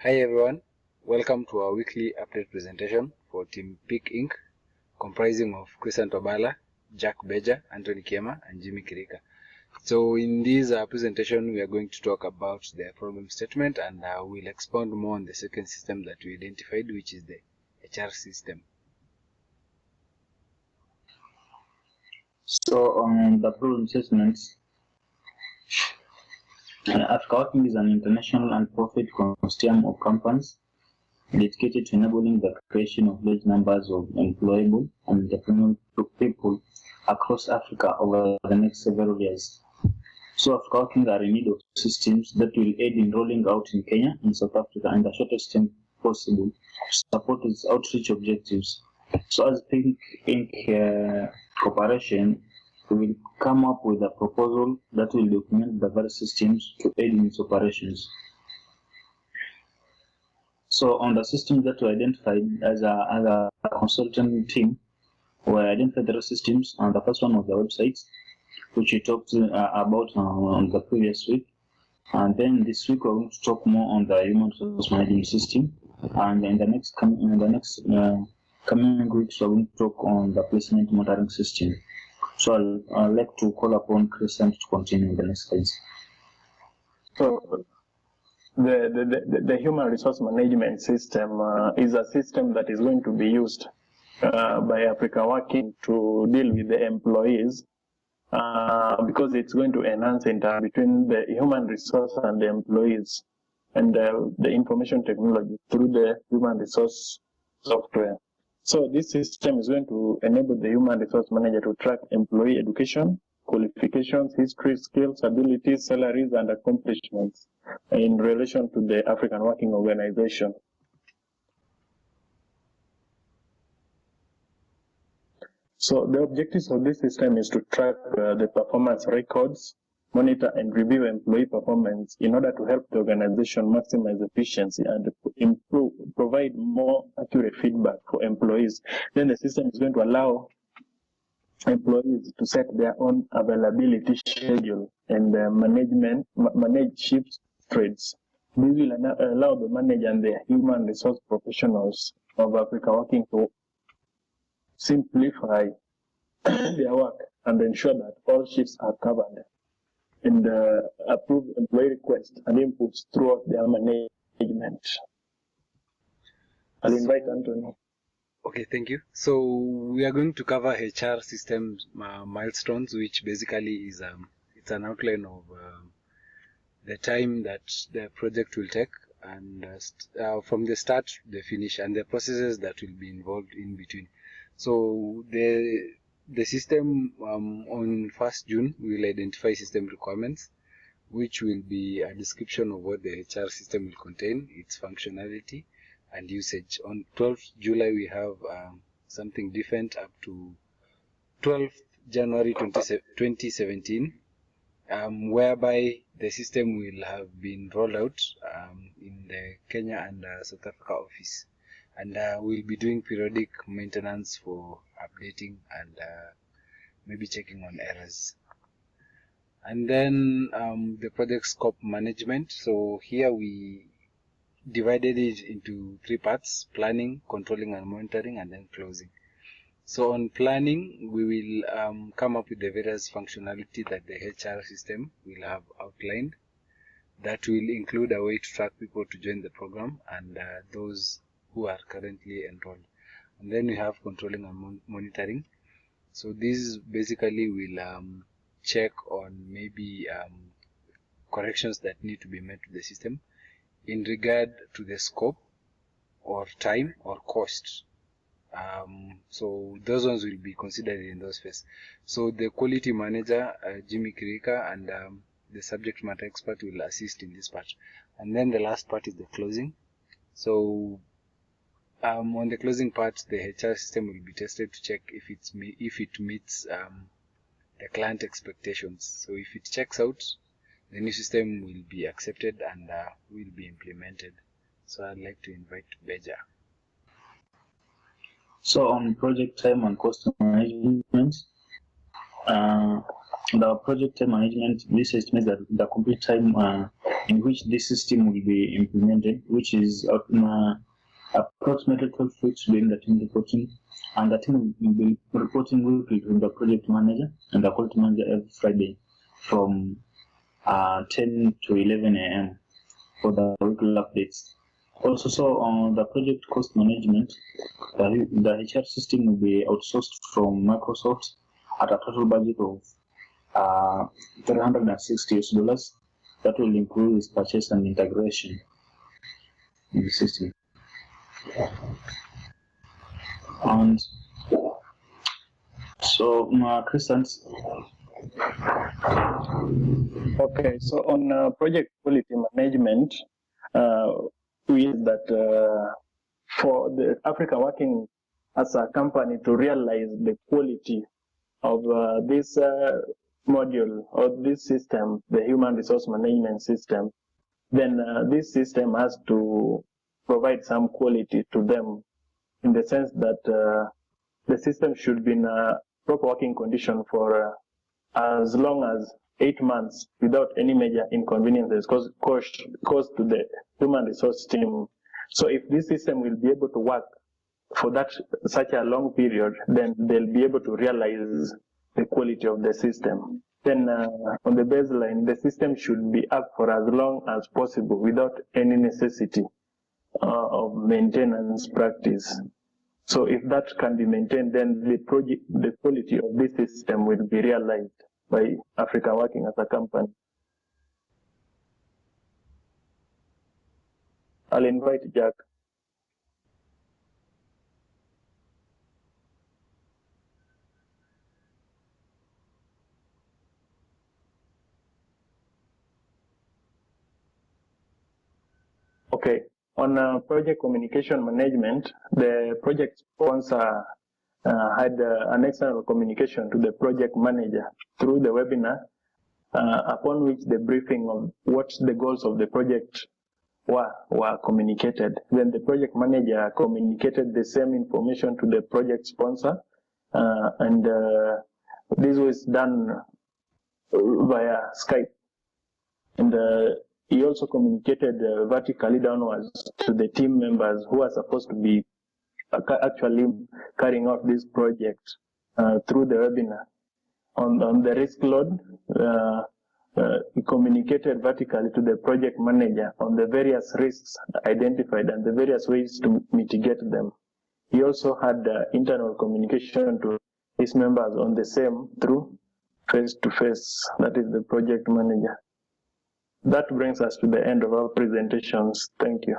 Hi everyone, welcome to our weekly update presentation for Team Peak Inc., comprising of Crescent Obala, Jack Beja, Anthony Kiema, and Jimmy Kirika. So in this presentation, we are going to talk about the problem statement, and we'll expound more on the second system that we identified, which is the HR system. So on the problem statement, Africa Working is an international and profit consortium of companies dedicated to enabling the creation of large numbers of employable and entrepreneurial people across Africa over the next several years. So Africa Working are in need of systems that will aid in rolling out in Kenya and South Africa in the shortest time possible to support its outreach objectives. So as Pink Inc. Corporation, we will come up with a proposal that will document the various systems to aid in its operations. So on the systems that we identified as a consultant team, we identified the systems, and the first one was the websites, which we talked about on the previous week. And then this week we're going to talk more on the human resource management system, and in the next coming weeks we're going to talk on the placement monitoring system. So I'd like to call upon Crescent to continue in the next slides. So the human resource management system is a system that is going to be used by Africa Working to deal with the employees because it's going to enhance interaction between the human resource and the employees and the information technology through the human resource software. So this system is going to enable the human resource manager to track employee education, qualifications, history, skills, abilities, salaries, and accomplishments in relation to the African Working Organization. So the objectives of this system is to track the performance records, monitor and review employee performance in order to help the organization maximize efficiency and provide more accurate feedback for employees. Then the system is going to allow employees to set their own availability schedule and manage shift trades. This will allow the manager and the human resource professionals of Africa Working to simplify their work and ensure that all shifts are covered and approve employee requests and inputs throughout their management. I'll invite Anthony. Okay, thank you. So we are going to cover HR system milestones, which basically is it's an outline of the time that the project will take, and from the start to the finish, and the processes that will be involved in between. So the system on 1st June will identify system requirements, which will be a description of what the HR system will contain, its functionality and usage. On 12th July we have something different up to 12th January 2017, whereby the system will have been rolled out in the Kenya and South Africa office, and we'll be doing periodic maintenance for updating and maybe checking on errors. And then the project scope management. So here we divided it into 3 parts: planning, controlling and monitoring, and then closing. So on planning, we will come up with the various functionality that the HR system will have outlined. That will include a way to track people to join the program and those who are currently enrolled. And then we have controlling and monitoring. So this basically will check on maybe corrections that need to be made to the system in regard to the scope or time or cost. So those ones will be considered in those phases. So the quality manager, Jimmy Kirika, and the subject matter expert will assist in this part. And then the last part is the closing. So on the closing part, the HR system will be tested to check if it meets the client expectations. So if it checks out, the new system will be accepted and will be implemented. So I'd like to invite Beja. So on project time and cost management, the project time management, this estimates that the complete time in which this system will be implemented, which is approximately 12 weeks doing the team reporting, and the team will be reporting weekly to the project manager and the quality manager every Friday from 10 to 11 a.m. for the weekly updates. Also, so on the project cost management, the HR system will be outsourced from Microsoft at a total budget of $360. That will include its purchase and integration in the system. And so, Christian. Okay, so on project quality management, we that for the Africa working as a company to realize the quality of this module or this system, the human resource management system, then this system has to provide some quality to them, in the sense that the system should be in a proper working condition for as long as 8 months without any major inconveniences caused to the human resource team. So if this system will be able to work for such a long period, then they'll be able to realize the quality of the system. Then on the baseline, the system should be up for as long as possible without any necessity of maintenance practice. So if that can be maintained, then the quality of this system will be realized by Africa working as a company. I'll invite Jack. Okay, on project communication management, the project sponsor had an external communication to the project manager through the webinar, upon which the briefing of what the goals of the project were communicated. Then the project manager communicated the same information to the project sponsor, and this was done via Skype. And he also communicated vertically downwards to the team members who are supposed to be actually carrying out this project through the webinar. On the risk load, he communicated vertically to the project manager on the various risks identified and the various ways to mitigate them. He also had internal communication to his members on the same through face-to-face, that is the project manager. That brings us to the end of our presentations. Thank you.